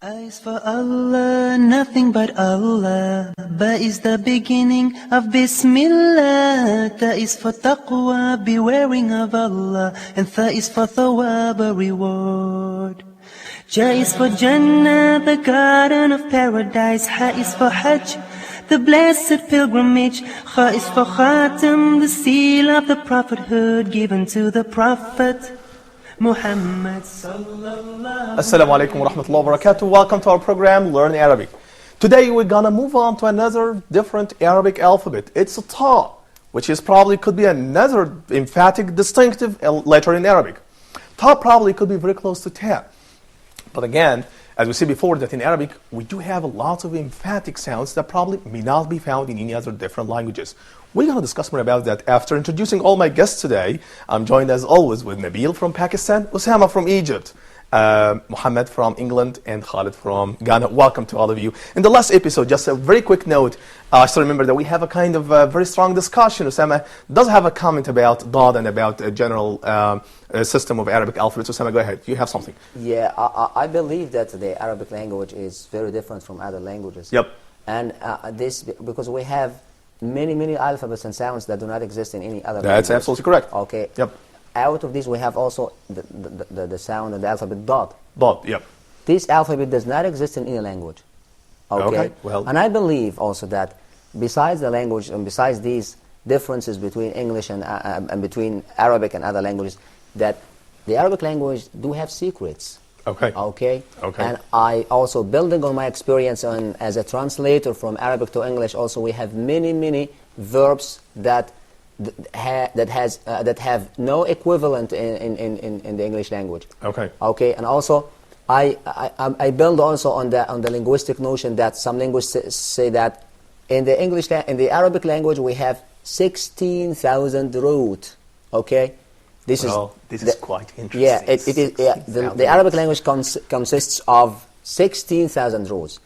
A is for Allah, nothing but Allah. Ba is the beginning of Bismillah. Ta is for taqwa, bewaring of Allah. And Tha is for thawab, a reward. Ja is for Jannah, the garden of paradise. Ha is for Hajj, the blessed pilgrimage. Kha is for Khatam, the seal of the prophethood given to the Prophet Muhammad sallallahu. Assalamu alaikum wa rahmatullahi wa barakatuh. Welcome to our program, Learn Arabic. Today we're gonna move on to another different Arabic alphabet. It's a Ta, which is probably could be another emphatic distinctive letter in Arabic. Ta probably could be very close to Ta. But again, as we said before, that in Arabic, we do have a lot of emphatic sounds that probably may not be found in any other different languages. We're going to discuss more about that after introducing all my guests today. I'm joined as always with Nabil from Pakistan, Osama from Egypt, Mohammed from England, and Khalid from Ghana. Welcome to all of you. In the last episode, just a very quick note, I still remember that we have a kind of very strong discussion. Osama does have a comment about Dad and about a general system of Arabic alphabets. Osama, go ahead. You have something. Yeah, I believe that the Arabic language is very different from other languages. Yep. And this, because we have many alphabets and sounds that do not exist in any other language. That's absolutely correct. Okay. Yep. Out of these, we have also the sound and the alphabet Dad. Dad, yep. This alphabet does not exist in any language. Okay. Well. And I believe also that besides the language and besides these differences between English and between Arabic and other languages, that the Arabic language do have secrets. Okay. Okay. Okay. And I also, building on my experience as a translator from Arabic to English, also we have many verbs that have no equivalent in the English language. Okay. Okay. And also, I build also on the linguistic notion that some linguists say that in the Arabic language we have 16,000 roots. Okay. This is quite interesting. Yeah, it is. Yeah, the Arabic language consists of 16,000 roots.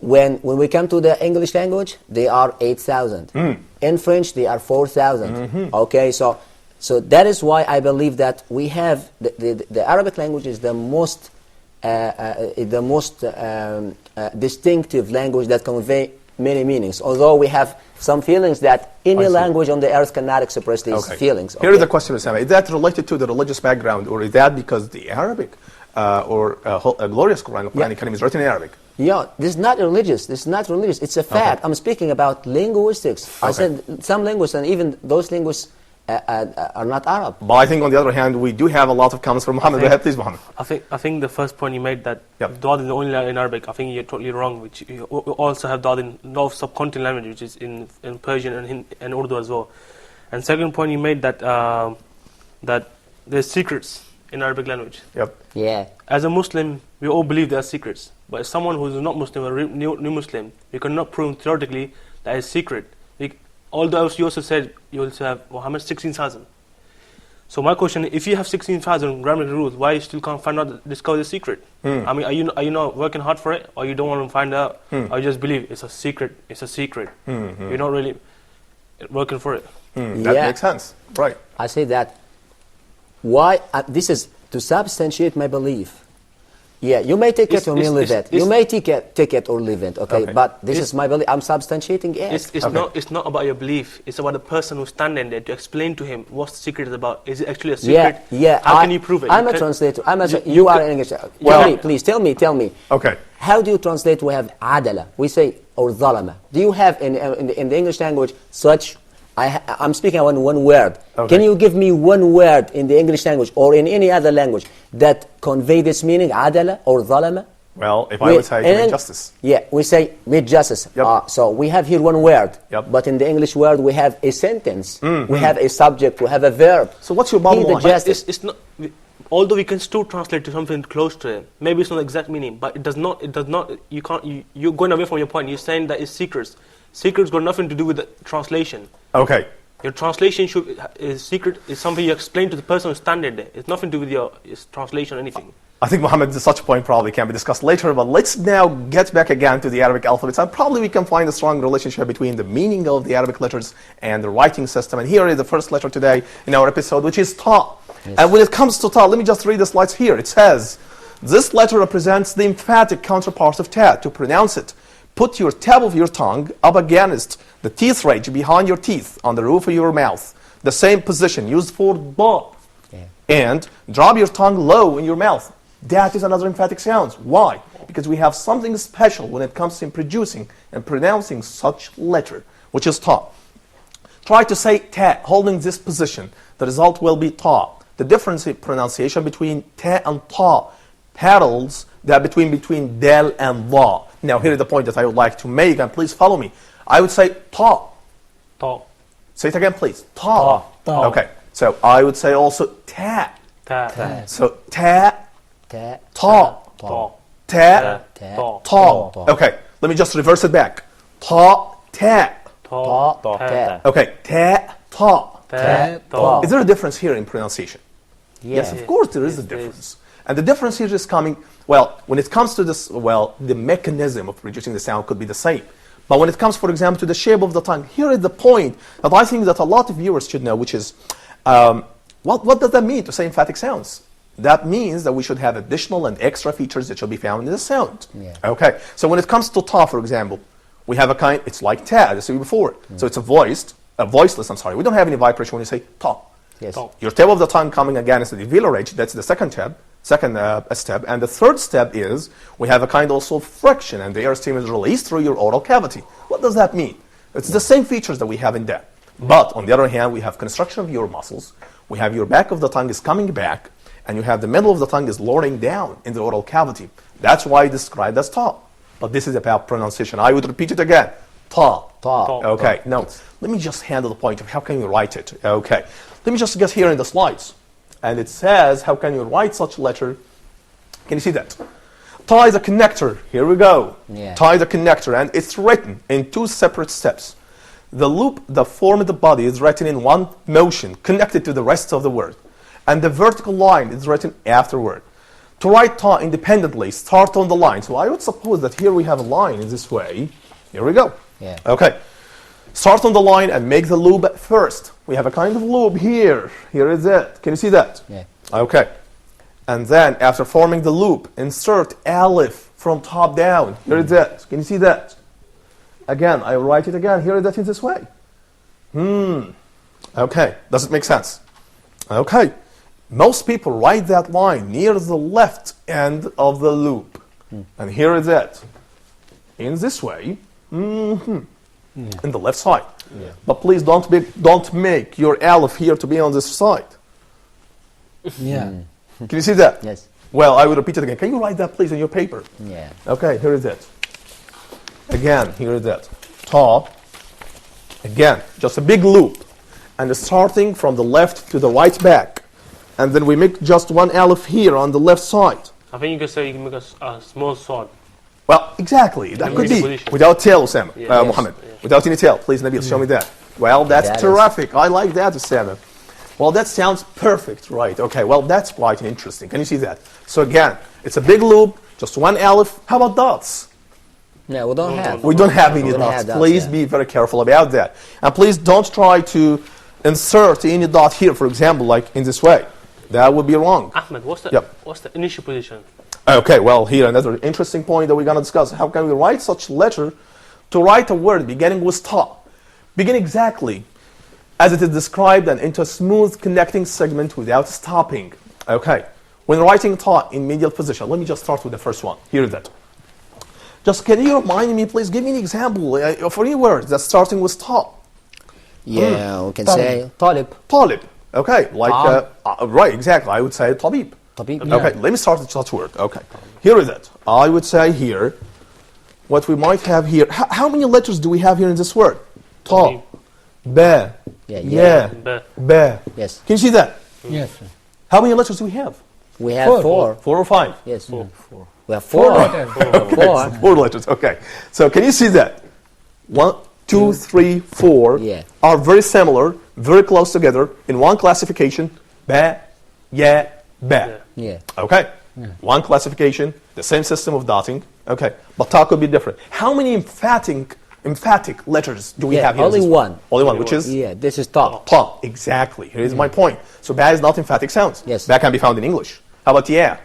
When we come to the English language, they are 8,000. In French, they are 4,000. Okay, so that is why I believe that we have the Arabic language is the most distinctive language that convey many meanings. Although we have some feelings that any language on the earth cannot express these feelings. Okay? Here is the question, Osama. Is that related to the religious background, or is that because the Arabic or a glorious Quran, Quranic Karim, is written in Arabic? Yeah, this is not religious. This is not religious. It's a fact. I'm speaking about linguistics. I said some linguists, and even those linguists are not Arab. But I think on the other hand, we do have a lot of comments from Muhammad. Go ahead, please, Muhammad. I think the first point you made that Dad is the only language in Arabic, I think you're totally wrong. Which you also have Dad in a lot of subcontinent languages, which is in Persian and Urdu as well. And second point you made that that there's secrets in Arabic language. Yep. Yeah. As a Muslim, we all believe there are secrets. But as someone who is not Muslim or new Muslim, we cannot prove theoretically that it's secret. Although you also said you also have Muhammad 16,000. So my question is, if you have 16,000 grammatical rules, why you still can't discover the secret? I mean, are you not working hard for it, or you don't want to find out, or you just believe it's a secret? It's a secret. You're not really working for it. That makes sense, right? I say that. Why? This is to substantiate my belief. Yeah, you may take it or leave it. You may take it or leave it, okay? But this is my belief. I'm substantiating it. It's not about your belief. It's about the person who's standing there to explain to him what the secret is about. Is it actually a secret? Yeah. How can you prove it? I'm a translator. You are an English. Tell me. Okay. How do you translate? We have adala. We say or zalama. Do you have in the English language such? I'm speaking on one word. Can you give me one word in the English language or in any other language that convey this meaning, adala or zalama? Well, if I would say to make justice. Yeah, we say make justice. Yep. So we have here one word. Yep. But in the English word we have a sentence. We have a subject, we have a verb. So what's your bottom line? It's not. Although we can still translate to something close to it, maybe it's not the exact meaning, but it does not. You can't. You're going away from your point. You're saying that it's secrets. Secrets got nothing to do with the translation. Okay. Your translation is secret. Is something you explain to the person who's standing there. It's nothing to do with your translation or anything. I think, Muhammad, such a point probably can be discussed later, but let's now get back again to the Arabic alphabets, and probably we can find a strong relationship between the meaning of the Arabic letters and the writing system. And here is the first letter today in our episode, which is Ta. Yes. And when it comes to Ta, let me just read the slides here. It says, This letter represents the emphatic counterpart of ta. To pronounce it, put your tip of your tongue up against the teeth ridge behind your teeth on the roof of your mouth. The same position used for ba. Yeah. And drop your tongue low in your mouth. That is another emphatic sound. Why? Because we have something special when it comes to producing and pronouncing such letter, which is ta. Try to say ta, holding this position. The result will be ta. The difference in pronunciation between ta and ta parallels that between dal and la. Now here is the point that I would like to make, and please follow me. I would say ta. Ta. Say it again, please. Ta. Ta. Okay. So I would say also ta. Ta. Ta. So ta, Ta. ta, Ta. ta, Ta. ta. Okay. Let me just reverse it back. Ta, ta. Ta. Ta. Okay. Ta, ta. Ta. Ta. Is there a difference here in pronunciation? Yeah. Yes, of course there is a Yes, there is. difference. And the difference here is coming, well, when it comes to this, well, the mechanism of producing the sound could be the same. But when it comes, for example, to the shape of the tongue, here is the point that I think that a lot of viewers should know, which is, what does that mean to say emphatic sounds? That means that we should have additional and extra features that should be found in the sound. Yeah. Okay, so when it comes to ta, for example, we have a kind, it's like ta, as I said before. So it's a voiceless, I'm sorry. We don't have any vibration when you say ta. Yes. Ta. Your tip of the tongue coming against the velar ridge, that's the second step. And the third step is we have a kind also of friction, and the air stream is released through your oral cavity. What does that mean? It's the same features that we have in that. But on the other hand, we have construction of your muscles. We have your back of the tongue is coming back, and you have the middle of the tongue is lowering down in the oral cavity. That's why it's described as ta. But this is about pronunciation. I would repeat it again. Ta. Ta. Ta. Okay, now, let me just handle the point of how can you write it. Okay, let me just get here in the slides. And it says, how can you write such a letter? Can you see that? Ta is a connector. Here we go. Yeah. Ta is a connector, and it's written in two separate steps. The loop that forms the body is written in one motion, connected to the rest of the word. And the vertical line is written afterward. To write ta independently, start on the line. So I would suppose that here we have a line in this way. Here we go. Yeah. Okay. Start on the line and make the loop first. We have a kind of loop here. Here is it. Can you see that? Yeah. Okay. And then after forming the loop, insert alif from top down. Here is it. Can you see that? Again, I write it again. Here is that in this way. Okay. Does it make sense? Okay. Most people write that line near the left end of the loop. And here is it. In this way. In the left side. Yeah. But please don't make your alif here to be on this side. Yeah. Can you see that? Yes. Well, I will repeat it again. Can you write that, please, on your paper? Yeah. Okay, here is it. Again, here is it. Ta. Again, just a big loop. And starting from the left to the right back. And then we make just one alif here on the left side. I think you can say you can make a small sword. Well, exactly. That could be. Position. Without tail, Osama. Yes. Mohammed. Yes. Without any tail. Please, Nabil, show me that. Well, that's That is- terrific. I like that, Osama. Well, that sounds perfect, right? Okay, well, that's quite interesting. Can you see that? So again, it's a big loop, just one alif. How about dots? Yeah, we don't have. We don't have any don't dots. have dots, Please yeah. be very careful about that. And please don't try to insert any dot here, for example, like in this way. That would be wrong. Ahmed, what's Yep. the initial position? Okay, well, here another interesting point that we're going to discuss. How can we write such letter to write a word beginning with ta? Begin exactly as it is described and into a smooth connecting segment without stopping. Okay, when writing ta in medial position, let me just start with the first one. Here is that. Just can you remind me, please, give me an example of any word that's starting with ta? Yeah, we can Talib. say talib. Talib. Okay, like, right, exactly. I would say tabib. Tabib. Okay, let me start with such word. Okay, here is it. I would say here, what we might have here. How many letters do we have here in this word? Ta, ba, Yeah, yeah, Ba. ba. Yes. Can you see that? Yes. How many letters do we have? We have four. 4 or 5? Yes. Four. We have four. Okay, 4 letters. Okay, so can you see that? 1, 2, 3, 4 Yeah. are very similar, very close together in one classification. Ba, yeah, ba. Yeah. Okay. One classification, the same system of dotting. Okay. But ta could be different. How many emphatic letters do we Yeah, have here? in only this one. Only one, which is Yeah, this is top. ta. Exactly. Here is my point. So ba is not emphatic sounds. Yes. Ba can be found in English. How about yeah?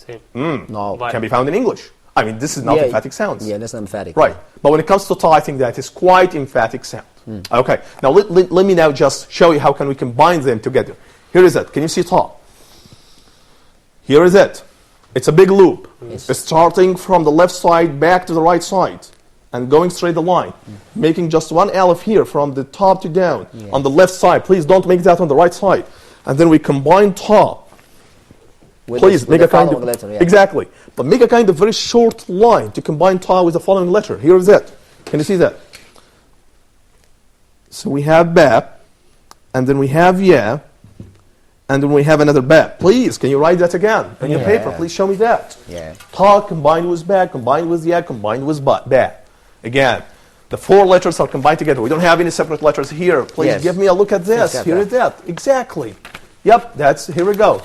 Same. No. Why? Can be found in English. I mean, this is not Yeah, emphatic sounds. Yeah, that's not emphatic. Right. But when it comes to ta, I think that is quite emphatic sound. Okay. Now, let me now just show you how can we combine them together. Here is it. Can you see ta? Here is it. It's a big loop. Yes. It's starting from the left side back to the right side and going straight the line, making just one aleph here from the top to down on the left side. Please don't make that on the right side. And then we combine ta. With Please the make a kind of letter, yeah. exactly, but make a kind of very short line to combine ta with the following letter. Here is it. Can you see that? So we have ba, and then we have ya, and then we have another ba. Please, can you write that again on your paper? Please show me that. Yeah. Ta combined with ba, combined with ya, combined with ba. Again, the four letters are combined together. We don't have any separate letters here. Please Yes. give me a look at this. Look at Here that. is that. Exactly. Yep, here we go.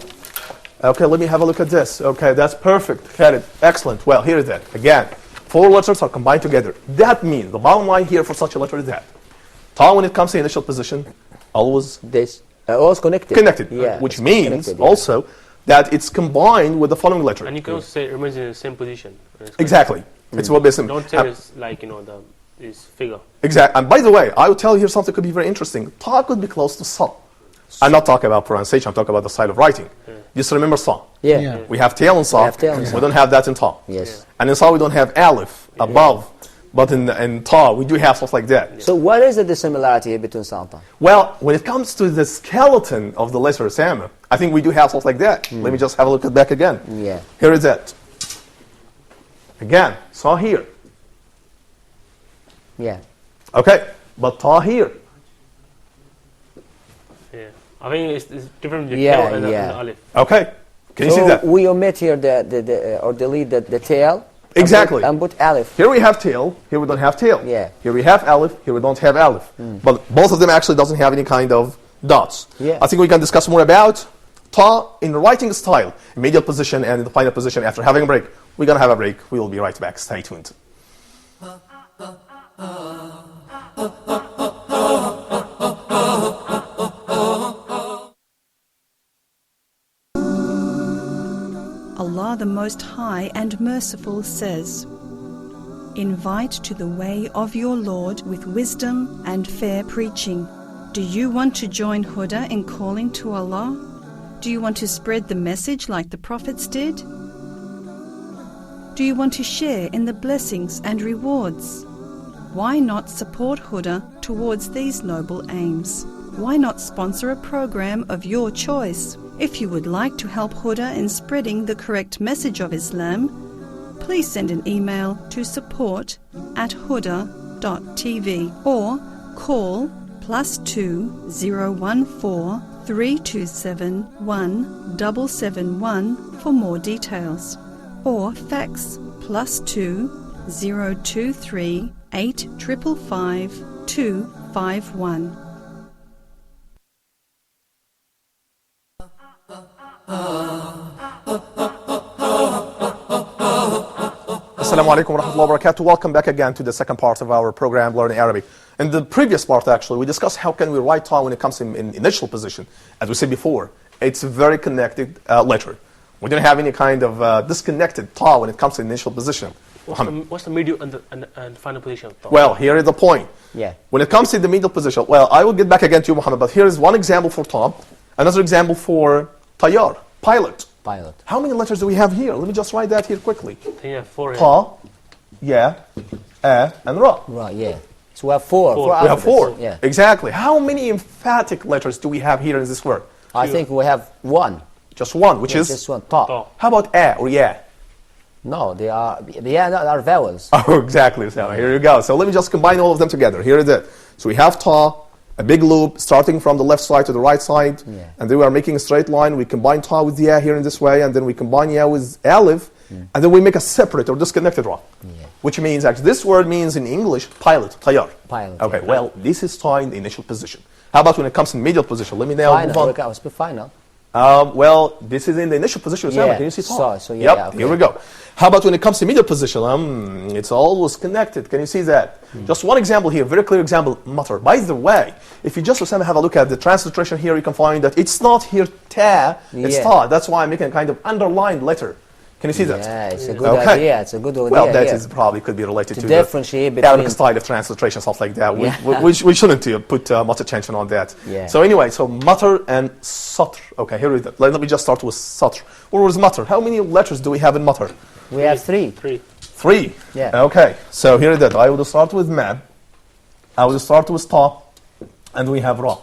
Okay, let me have a look at this. Okay, that's perfect. Got it. Excellent. Well, here is that. Again, four letters are combined together. That means the bottom line here for such a letter is that. Ta, when it comes to initial position, always This always connected. connected. Yeah. Which it's means connected, yeah. also that it's combined with the following letter. And you can also say it remains in the same position. Exactly. It's what basically. Don't say it's like, this figure. Exactly. And by the way, I will tell you here something could be very interesting. Ta could be close to sa. I'm not talking about pronunciation. I'm talking about the style of writing. Just remember sa. Yeah. Yeah. We have tail in sa. We have tail in sa. We don't have that in ta. Yes. And in sa we don't have aleph above. But in ta we do have stuff like that. So what is the similarity between Santa? Well, when it comes to the skeleton of the letter Sama, I think we do have stuff like that. Let me just have a look at back again. Yeah. Here is it. Again, sa here. Yeah. Okay, but ta here. Yeah. I think it's different with the Yeah, tail and the yeah. alif. Okay, can you see So that? we omit here or delete the tail. Exactly. And put aleph. Here we have tail, here we don't have tail. Yeah. Here we have aleph, here we don't have aleph. But both of them actually doesn't have any kind of dots. Yeah. I think we can discuss more about ta in the writing style, in medial position and in the final position after having a break. We're going to have a break. We will be right back. Stay tuned. Allah the Most High and Merciful says, "Invite to the way of your Lord with wisdom and fair preaching." Do you want to join Huda in calling to Allah? Do you want to spread the message like the prophets did? Do you want to share in the blessings and rewards? Why not support Huda towards these noble aims? Why not sponsor a program of your choice? If you would like to help Huda in spreading the correct message of Islam, please send an email to support@huda.tv or call +2 014 327 1771 for more details, or fax +2 023 855 251. Assalamu alaikum wa rahmatullahi wa barakatuh. Welcome back again to the second part of our program, Learning Arabic. In the previous part, actually, we discussed how can we write ta when it comes in initial position. As we said before, it's a very connected letter. We don't have any kind of disconnected ta when it comes to initial position. What's the medial and final position of ta? Well, here is the point. Yeah. When it comes to the middle position, well, I will get back again to you, Muhammad, but here is one example for ta, another example for tayyar, pilot. Pilot. How many letters do we have here? Let me just write that here quickly. I think you have 4 here. Ta, ya, and ra. Right, yeah. So we have four. Four. We have alphabets. four. Yeah. Exactly. How many emphatic letters do we have here in this word? I think we have one. Just one, which is? Just one. Ta. Ta. How about a or ya? No, they are vowels. Oh, exactly. So here you go. So let me just combine all of them together. Here is it. So we have ta, a big loop starting from the left side to the right side, Yeah. and then we are making a straight line. We combine ta with ya here in this way, and then we combine ya with aleph, and then we make a separate or disconnected ra. Yeah. Which means, actually, this word means in English, pilot, tayyar. Pilot, Okay, yeah. well, this is ta in the initial position. How about when it comes in medial position? Let me now move Final. on. Okay, I was final. Well, this is in the initial position. Yeah, Can you see ta? so yeah, Yep, yeah, okay. here we go. How about when it comes to medial position? It's always connected. Can you see that? Just one example here, very clear example, matter. By the way, if you just have a look at the transliteration here, you can find that it's not here ta, it's Yeah. ta. That's why I'm making a kind of underlined letter. Can you see that? Yeah, it's a good idea. It's a good idea. Well, that here. is probably could be related to differentiate the Arabic between style of transliteration, stuff like that. Yeah. We shouldn't put much attention on that. Yeah. So anyway, so matar and satr. Okay, here we go. Let me just start with satr. What was matar? How many letters do we have in matar? we have three. Three. Yeah. Okay, so here it is. I will start with ma. I will start with ta, and we have ra.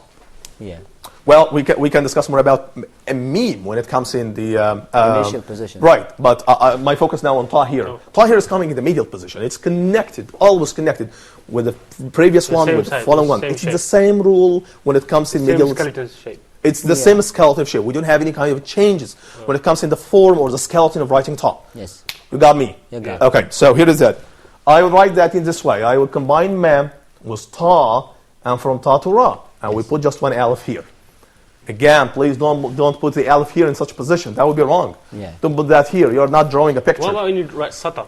Yeah. Well, we can discuss more about a meme when it comes in the Initial position. Right, but my focus now on ta here. Oh. Ta here is coming in the medial position. It's connected, always connected with the previous The one, same with the side, following the one. same It's shape. the same rule when it comes in Same medial. skeleton shape. It's the Yeah. same skeleton shape. We don't have any kind of changes when it comes in the form or the skeleton of writing ta. Yes. You got me? You got Okay, so here is that. I will write that in this way. I will combine ma with ta, and from ta to ra. And we put just one alif here. Again, please don't put the alif here in such a position. That would be wrong. Yeah. Don't put that here. You're not drawing a picture. What about when you write satar?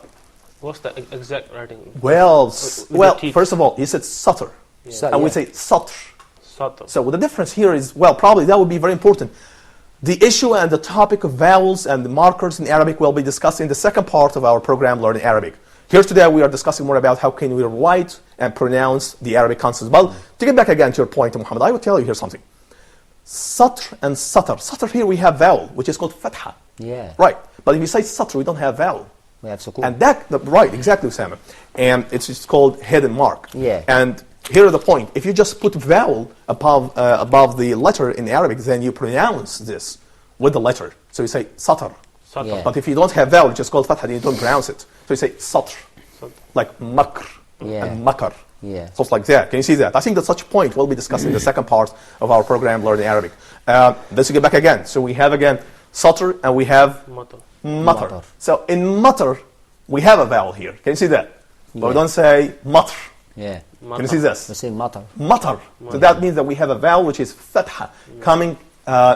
What's the exact writing? Well, With the well. teeth. First of all, he said satr, So, and we yeah. say satr. Satar. So the difference here is, well, probably that would be very important. The issue and the topic of vowels and the markers in Arabic will be discussed in the second part of our program, Learning Arabic. Here today we are discussing more about how can we write and pronounce the Arabic consonants. Well, to get back again to your point, Muhammad, I will tell you here something. Satr and satar. Satar here we have vowel, which is called fatha. Yeah. Right. But if you say satr, we don't have vowel. We have sukun. And that, right, exactly, Usama. And it's just called hidden mark. Yeah. And here is the point. If you just put vowel above the letter in Arabic, then you pronounce this with the letter. So you say satar. Satar. Yeah. But if you don't have vowel, it's just called fatha, then you don't pronounce it. So you say satr. Like makr Yeah. and makar. Yeah. Stuff like that. Can you see that? I think that such a point we'll be discussing in the second part of our program, Learning Arabic. Let's get back again. So we have again satr and we have Matar. matar. Matar. So in matar, we have a vowel here. Can you see that? But we Yeah. don't say matr. Yeah. Can you see this? The same matter. Matar. So that means that we have a vowel which is fatha coming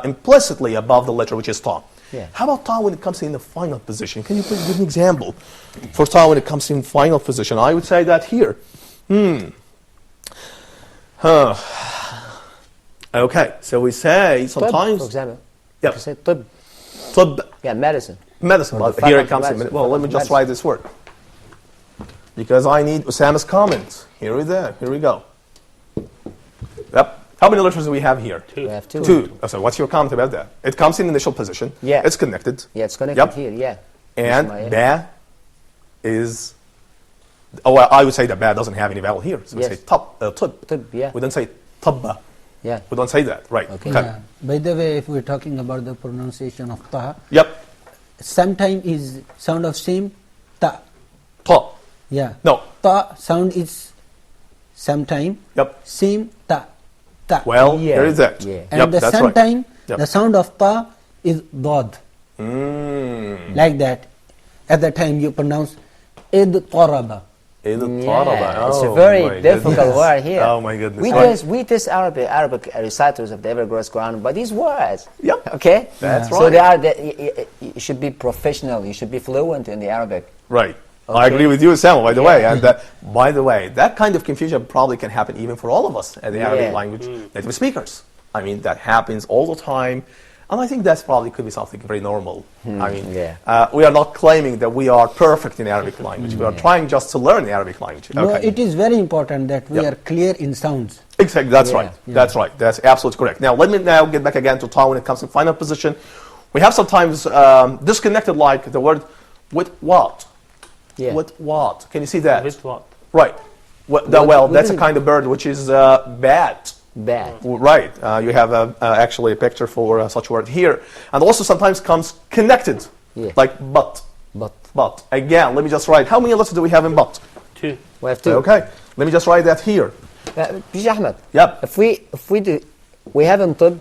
implicitly above the letter which is ta. Yeah. How about ta when it comes in the final position? Can you please give me an example for ta when it comes in final position? I would say that here. Okay, so we say sometimes. For example. Yep. You say tib. Tib, Yeah, medicine. medicine, Or but the here it faculty comes in. medicine, Well, let me faculty just medicine. write this word. Because I need Usama's comment. Here we go. Yep. How many letters do we have here? We have two. Two. So what's your comment about that? It comes in initial position. Yeah. It's connected. Yeah, it's connected Yep. here, yeah. And That's my- ba is. Oh, well, I would say that ba doesn't have any vowel here. So we Yes. say tib. Tib, yeah. We don't say tabba. Yeah. We don't say that. Right. Okay. Yeah. By the way, if we're talking about the pronunciation of ta, Yep. sometimes is sound of same ta. Ta. Yeah. No. Ta sound is sometime Yep. same ta. Ta. Well, Yeah. there is that. Yeah. and Yep, the that's right. sometime Yep. the sound of ta is dod. Like that. At the time you pronounce id taraba. Yeah, it's a Oh, very my difficult goodness. word here. Oh my goodness. We test Arabic reciters of the Evergreen Quran by these words. Yep. Okay. That's So right. you should be professional. You should be fluent in the Arabic. Right. Okay. I agree with you, Samuel, by the way. Yeah. And by the way, that kind of confusion probably can happen even for all of us as the Arabic Yeah. language native speakers. I mean, that happens all the time. And I think that's probably could be something very normal. I mean, yeah. we are not claiming that we are perfect in Arabic language. We are trying just to learn the Arabic language. No, it is very important that we Yep. are clear in sounds. Exactly, that's Yeah. right. That's right. That's absolutely correct. Now, let me now get back again to ta when it comes to final position. We have sometimes disconnected like the word with what? Yeah. With what? Can you see that? With what? Right. Well, What that's a is- kind of bird which is bat. Bad. Right. You have actually a picture for such word here. And also sometimes comes connected, Yeah. like but. But But. Again, let me just write. How many letters do we have in but? Two. we have two. Okay. Let me just write that here. Bija Ahmed. Yep. If we do, we have in tib.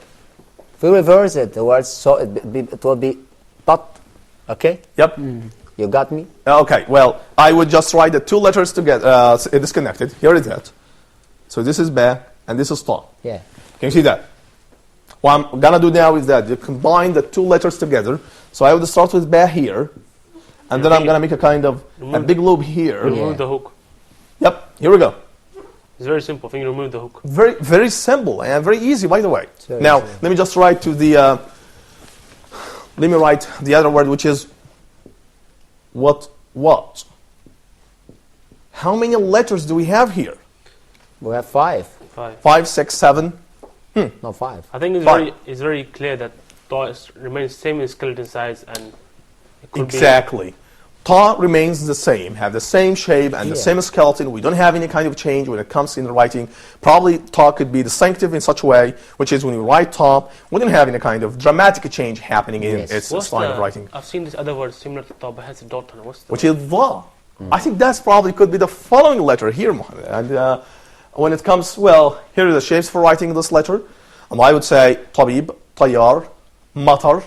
If we reverse it, the word so it will be but. Okay. Yep. You got me? Okay. Well, I would just write the two letters together, disconnected. Here is that. So this is ba and this is ta. Yeah. Can you see that? What I'm gonna do now is that you combine the two letters together. So I would start with ba here, and then I'm gonna make a kind of a big loop here. Remove the hook. Yep, here we go. It's very simple. I think you remove the hook. Very, very simple and very easy, by the way. very Now, easy. let me just write to the. Let me write the other word, which is what? How many letters do we have here? We have 5. 5. 5, 6, 7. No, 5. I think Fine. it's very clear that Ta remains same in skeleton size, and it could Exactly. Ta remains the same, have the same shape and the Yeah. same skeleton. We don't have any kind of change when it comes in writing. Probably Ta could be distinctive in such a way, which is when you write Ta, we don't have any kind of dramatic change happening in Yes. its What's style of the, writing. I've seen this other word similar to Ta, but has a dot on it. What's the Which is Dha. I think that's probably could be the following letter here, Mohammed. And when it comes, well, here are the shapes for writing this letter. I would say Tabib, Tayyar, Matar,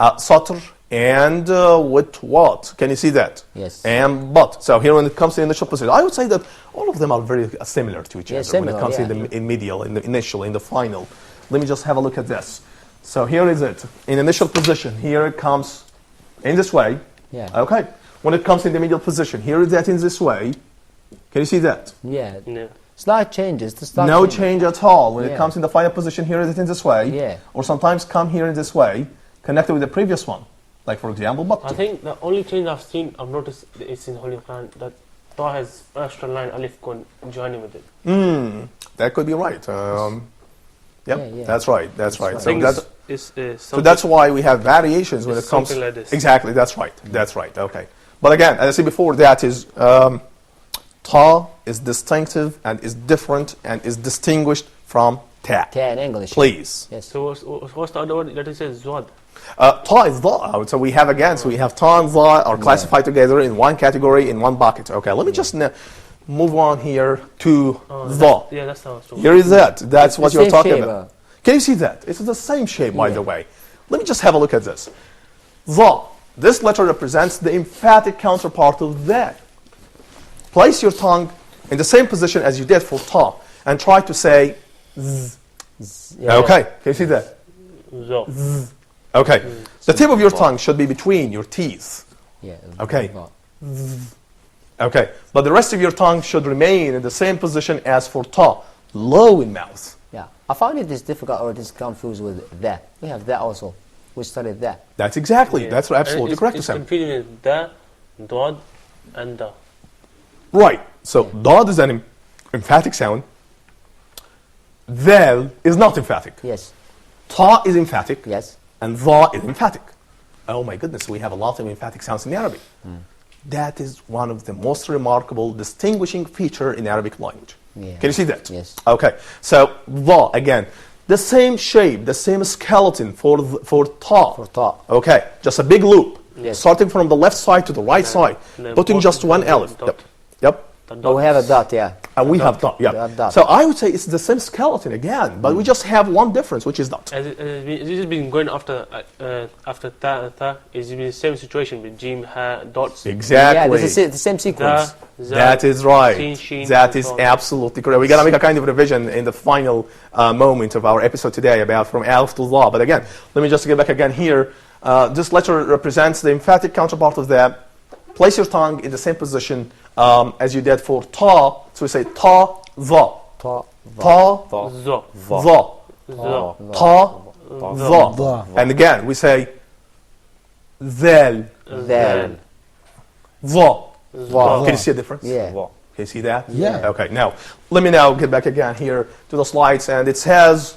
Satr, and with what? Can you see that? Yes. And but. So here when it comes to initial position, I would say that all of them are very similar to each Yeah, other when similar, it comes yeah. in the in medial, in the initial, in the final. Let me just have a look at this. So here is it. In initial position, here it comes in this way. Yeah. Okay. When it comes in the medial position, here is that in this way. Can you see that? Yeah. Yeah. Slight changes. The slight No changes. change at all. When it Yeah. comes in the final position, here is it in this way. Yeah. Or sometimes come here in this way, connected with the previous one. Like for example, I but. think the only change I've noticed is in Holy Quran that Ta has extra line alif kun joining with it. That could be right. Yep, Yeah. that's right. That's right. right. I So think that's, it's so that's why we have variations when it It's comes. something like this. Exactly. That's right. That's right. Okay. But again, as I said before, that is Ta is distinctive and is different and is distinguished from Ta. Ta in English. Please. Yes. So what's the other word that it says Zwad? Ta is Dha. So we have again, so we have Ta and Dha are classified together in one category, in one bucket. Okay, let me just move on here to Dha. Yeah, that's how it's Here is that. That's what the you're same talking shape, about. Can you see that? It's the same shape, by Yeah. the way. Let me just have a look at this. Dha. This letter represents the emphatic counterpart of that. Place your tongue in the same position as you did for Ta and try to say Z. Yeah. Okay, can you see that? Zo. Okay. The tip of your tongue should be between your teeth. Yeah. Okay. Okay. But the rest of your tongue should remain in the same position as for Ta, low in mouth. Yeah. I found it is difficult or it is confused with that. We have that also. We studied that. That's exactly, Yeah. that's absolutely And correct, It's Sam. confusing with Da, Dod, and Da. Right. So, Dad is an emphatic sound. Dhal is not emphatic. Yes. Ta is emphatic. Yes. And Dha is emphatic. Oh my goodness, we have a lot of emphatic sounds in Arabic. That is one of the most remarkable distinguishing feature in Arabic language. Yeah. Can you see that? Yes. Okay. So Dha again, the same shape, the same skeleton for Ta. For Ta. Okay. Just a big loop. Yes. Starting from the left side to the right side, then putting both just one dot. alif. Yep. Yep. The Oh, we have a dot. dot, yeah. And we have dot. Yeah. Dot, dot. So I would say it's the same skeleton again, but we just have one difference, which is dot. It's just been going after Ta and Ta. It's been the same situation with Jim, Ha, dots. Exactly. Yeah, this is the same sequence. Da, Za, That is right. Sin, Shin, That and is so on. absolutely correct. We're going to make a kind of revision in the final moment of our episode today about from Alf to Dha. But again, let me just get back again here. This letter represents the emphatic counterpart of that. Place your tongue in the same position as you did for Ta. So we say Ta, Dha. Ta, Ta, Zo. Dha. Zo. Ta, Dha. Dha. And again, we say Dhal, Dhal. Dha. Dha. Can you see a difference? Yeah. Can you see that? Yeah. Okay, now, let me now get back again here to the slides, and it says,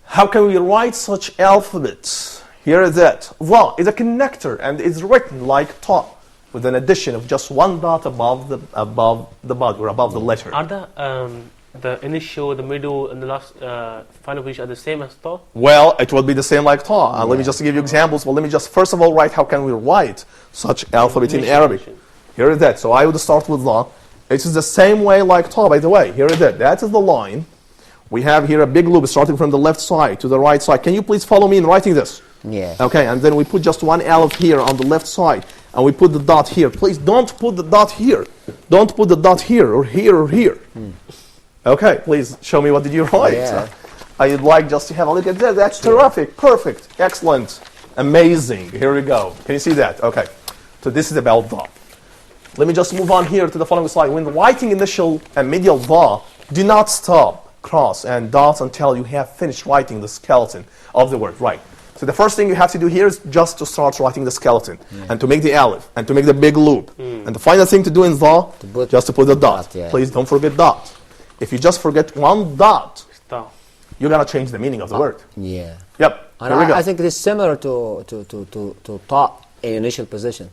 how can we write such alphabets? Here is it. Dha is a connector, and it's written like Ta, with an addition of just one dot above the bud, or above the letter. Are the initial, the middle, and the last final position are the same as Ta? Well, it will be the same like Ta. Let me just give you examples. Well, let me just first of all write how can we write such alphabet in Initial Arabic. position. Here is that. So I would start with Dha. It is the same way like Ta, by the way. Here is it. That is the line. We have here a big loop starting from the left side to the right side. Can you please follow me in writing this? Yeah. Okay, and then we put just one alif here on the left side, and we put the dot here. Please don't put the dot here. Don't put the dot here or here or here. Okay, please show me what did you write. Yeah. I'd like just to have a look at that. That's terrific, perfect, excellent, amazing. Here we go. Can you see that? Okay, so this is about Dha. Let me just move on here to the following slide. When writing initial and medial Dha, do not stop, cross, and dot until you have finished writing the skeleton of the word. Right. So the first thing you have to do here is just to start writing the skeleton, and to make the alif, and to make the big loop. And the final thing to do in the, just to put the dot. Please don't forget dot. If you just forget one dot, you're going to change the meaning of the word. Yeah. Yep. And I think it is similar to ta in initial position.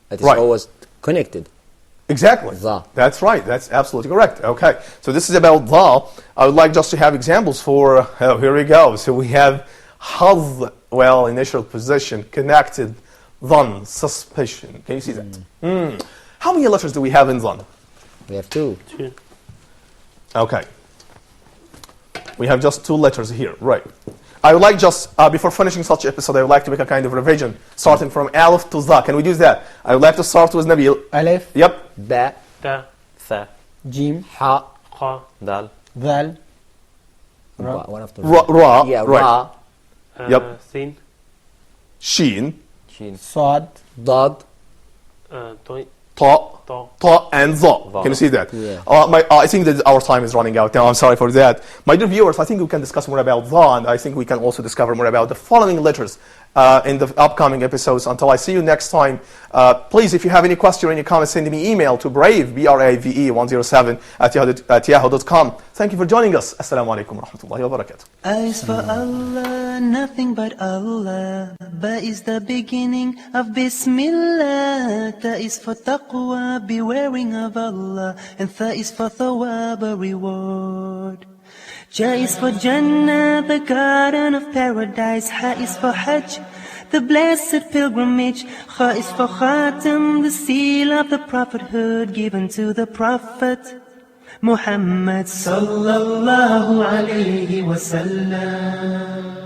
It is always connected. Exactly. The. That's right. That's absolutely correct. Okay. So this is about the. I would like just to have examples for, here we go. So we have had, well, initial position, connected, dhan, suspicion. Can you see that? How many letters do we have in dhan? We have two. Okay. We have just 2 letters here. Right. I would like just, before finishing such episode, I would like to make a kind of revision, starting from alif to za. Can we do that? I would like to start with Nabil. Alif. Yep. Ba. Ta. Tha. Jim. Ha. Kha. Dal. Zal. Ra. One of the Ra. Yeah, right. Ra. Yep. Sin. Sheen. Shin. Sod. Dad. Toy. Ta. Ta. Ta and za. Can you see that? Yeah. I think that our time is running out now. I'm sorry for that. My dear viewers, I think we can discuss more about za, and I think we can also discover more about the following letters in the upcoming episodes. Until I see you next time, please, if you have any question or any comments, send me email to brave, B-R-A-V-E 107 at yahoo.com. Thank you for joining us. Assalamu alaikum wa rahmatullahi wa barakatuh. A is for Allah, nothing but Allah. Ba is the beginning of Bismillah. Ta is for taqwa, bewaring of Allah. And Tha is for thawab, a reward. Ja is for Jannah, the garden of paradise. Ha is for Hajj, the blessed pilgrimage. Kha is for Khatam, the seal of the prophethood given to the Prophet Muhammad sallallahu alayhi wa sallam.